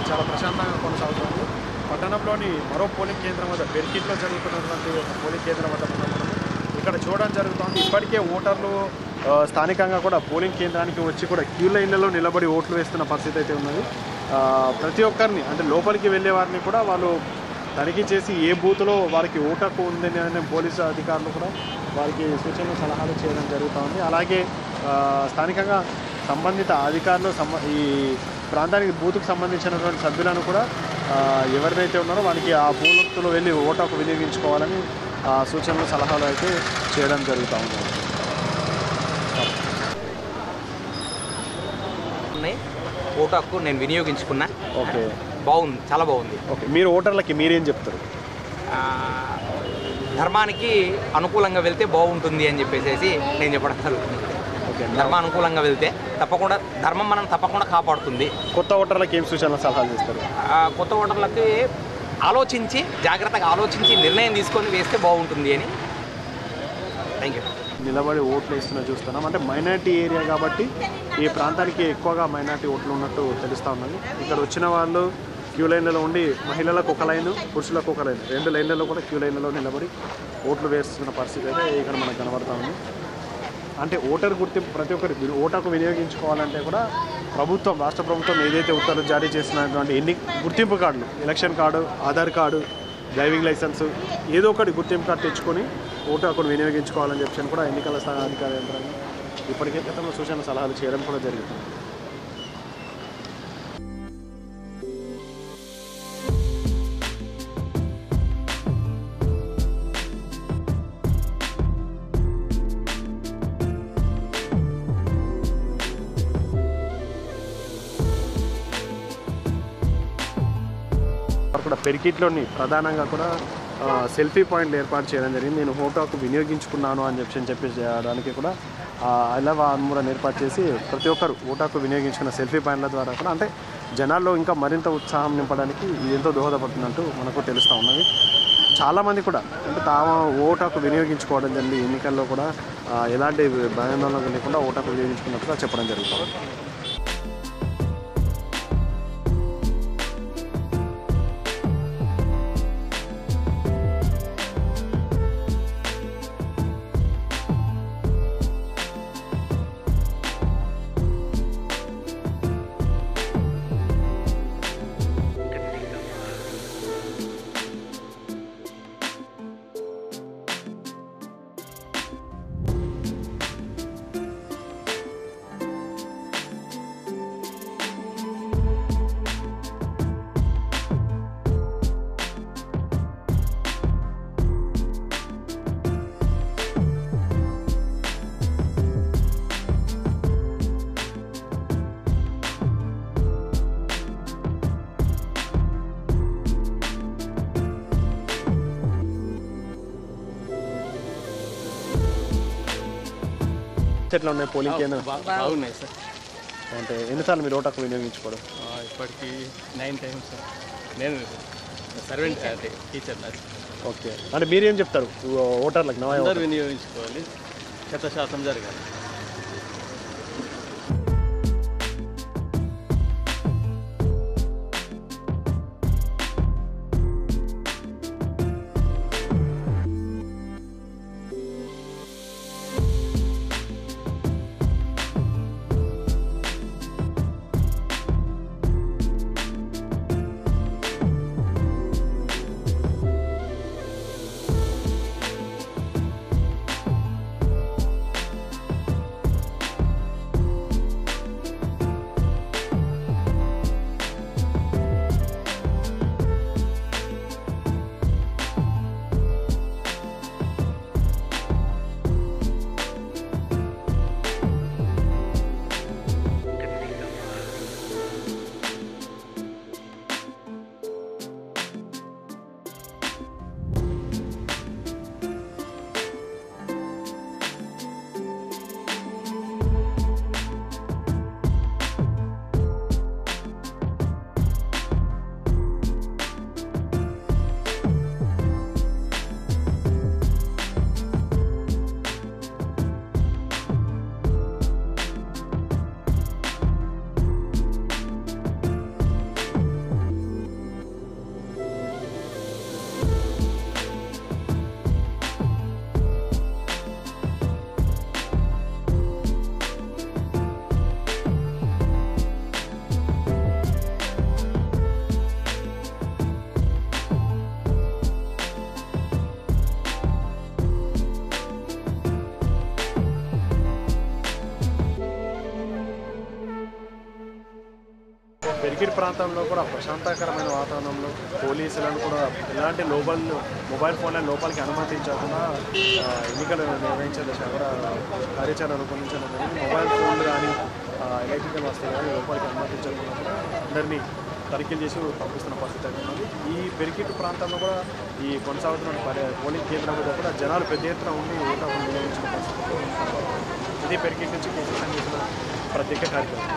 చాలా ప్రశాంతంగా కొనసాగుతుంది. పట్టణంలోని మరో పోలింగ్ కేంద్రం వద్ద బెర్కిట్లో జరుగుతున్నటువంటి ఒక పోలింగ్ కేంద్రం వద్ద మనం ఇక్కడ చూడడం జరుగుతుంది. ఇప్పటికే ఓటర్లు స్థానికంగా కూడా పోలింగ్ కేంద్రానికి వచ్చి కూడా క్యూ లైన్లలో నిలబడి ఓట్లు వేస్తున్న పరిస్థితి అయితే ఉన్నది. ప్రతి ఒక్కరిని అంటే లోపలికి వెళ్ళే వారిని కూడా వాళ్ళు తనిఖీ చేసి ఏ బూత్లో వారికి ఓటు హక్కు ఉందని అనే పోలీసు అధికారులు కూడా వారికి సూచనలు సలహాలు చేయడం జరుగుతూ ఉంది. అలాగే స్థానికంగా సంబంధిత అధికారులు ఈ ప్రాంతానికి బూత్కు సంబంధించినటువంటి సభ్యులను కూడా ఎవరినైతే ఉన్నారో వారికి ఆ బూత్లో వెళ్ళి ఓటు హక్కు వినియోగించుకోవాలని సూచనలు సలహాలు అయితే చేయడం జరుగుతూ ఉంది. ఓటు హక్కు నేను వినియోగించుకున్నా. ఓకే, బాగుంది, చాలా బాగుంది. ఓకే, మీరు ఓటర్లకి మీరేం చెప్తారు? ధర్మానికి అనుకూలంగా వెళ్తే బాగుంటుంది అని చెప్పేసి నేను చెప్పడం జరుగుతుంది. ఓకే, ధర్మానుకూలంగా వెళ్తే తప్పకుండా ధర్మం మనం తప్పకుండా కాపాడుతుంది. కొత్త ఓటర్లకి ఏం సూచనలు సలహాలు చేస్తారు? కొత్త ఓటర్లకి ఆలోచించి జాగ్రత్తగా ఆలోచించి నిర్ణయం తీసుకొని వేస్తే బాగుంటుంది అని. Thank you. నిలబడి ఓట్లు వేస్తున్నా చూస్తున్నాం. అంటే మైనారిటీ ఏరియా కాబట్టి ఈ ప్రాంతానికి ఎక్కువగా మైనారిటీ ఓట్లు ఉన్నట్టు తెలుస్తూ ఉన్నది. ఇక్కడ వచ్చిన వాళ్ళు క్యూ లైన్లలో ఉండి మహిళలకు ఒక లైను, పురుషులకు ఒక లైన్, 2 లైన్లలో కూడా క్యూ లైన్లలో నిలబడి ఓట్లు వేస్తున్న పరిస్థితి అయితే ఇక్కడ మనకు కనబడతా ఉంది. అంటే ఓటర్ గుర్తింపు ప్రతి ఒక్కరు ఓటుకు వినియోగించుకోవాలంటే కూడా ప్రభుత్వం, రాష్ట్ర ప్రభుత్వం ఏదైతే ఉత్తర్వులు జారీ చేసినటువంటి ఎన్ని గుర్తింపు కార్డులు, election card, Aadhaar card, driving licence, ఏదో ఒకటి గుర్తింపు కార్డు తెచ్చుకొని ఓటు హక్కును వినియోగించుకోవాలని చెప్పి కూడా ఎన్నికల అధికార యంత్రాంగం ఇప్పటికే గతంలో సూచన సలహాలు చేయడం కూడా జరుగుతుంది. కూడా పెరికిట్లోని ప్రధానంగా కూడా సెల్ఫీ పాయింట్లు ఏర్పాటు చేయడం జరిగింది. నేను ఓటు హక్కు వినియోగించుకున్నాను అని చెప్పి చేయడానికి కూడా ఇలా ఆన్మూరాన్ని ఏర్పాటు చేసి ప్రతి ఒక్కరు ఓటు హక్కు వినియోగించుకున్న సెల్ఫీ పాయింట్ల ద్వారా కూడా అంటే జనాల్లో ఇంకా మరింత ఉత్సాహం నింపడానికి ఇది ఎంతో దోహదపడుతున్నట్టు మనకు తెలుస్తూ ఉన్నది. చాలామంది కూడా అంటే తాము ఓటు హక్కు వినియోగించుకోవడం జరిగింది. ఎన్నికల్లో కూడా ఎలాంటి భయాందోళన లేకుండా ఓటు హక్కు వినియోగించుకున్నట్టుగా చెప్పడం జరుగుతుంది. ఎట్లా ఉన్నాయి పోలింగ్ కేంద్రం? బాగున్నాయి సార్. అంటే ఎన్నిసార్లు మీరు ఓటు హక్కు వినియోగించుకోవడం? ఇప్పటికి 9 times సార్. నేను సర్వెంట్ అంటే టీచర్. ఓకే, అంటే మీరేం చెప్తారు ఓటర్లకు? అందరూ వినియోగించుకోవాలి, శాతం జరగాలి. పెరికిట్ ప్రాంతంలో కూడా ప్రశాంతకరమైన వాతావరణంలో పోలీసులను కూడా ఎలాంటి మొబైల్ ఫోన్ల లోపలికి అనుమతించకుండా ఎన్నికలు నిర్వహించే దశ కూడా కార్యాచరణ రూపొందించడం జరిగింది. మొబైల్ ఫోన్లు కానీ ఎలక్ట్రికల్ వస్తువులు కానీ లోపలికి అనుమతించకుండా కూడా అందరినీ తనిఖీలు చేసి పంపిస్తున్న పరిస్థితి అయితే ఉన్నది. ఈ పెరికిట్ ప్రాంతంలో కూడా ఈ కొనసాగుతున్న పోలింగ్ కేంద్రం మీద కూడా జనాలు పెద్ద ఎత్తున ఉండి ఓటు హక్కు వినియోగించిన పరిస్థితి. ఇది పెరికిట్ నుంచి కేసీఆర్ చేసిన ప్రత్యేక కార్యక్రమం.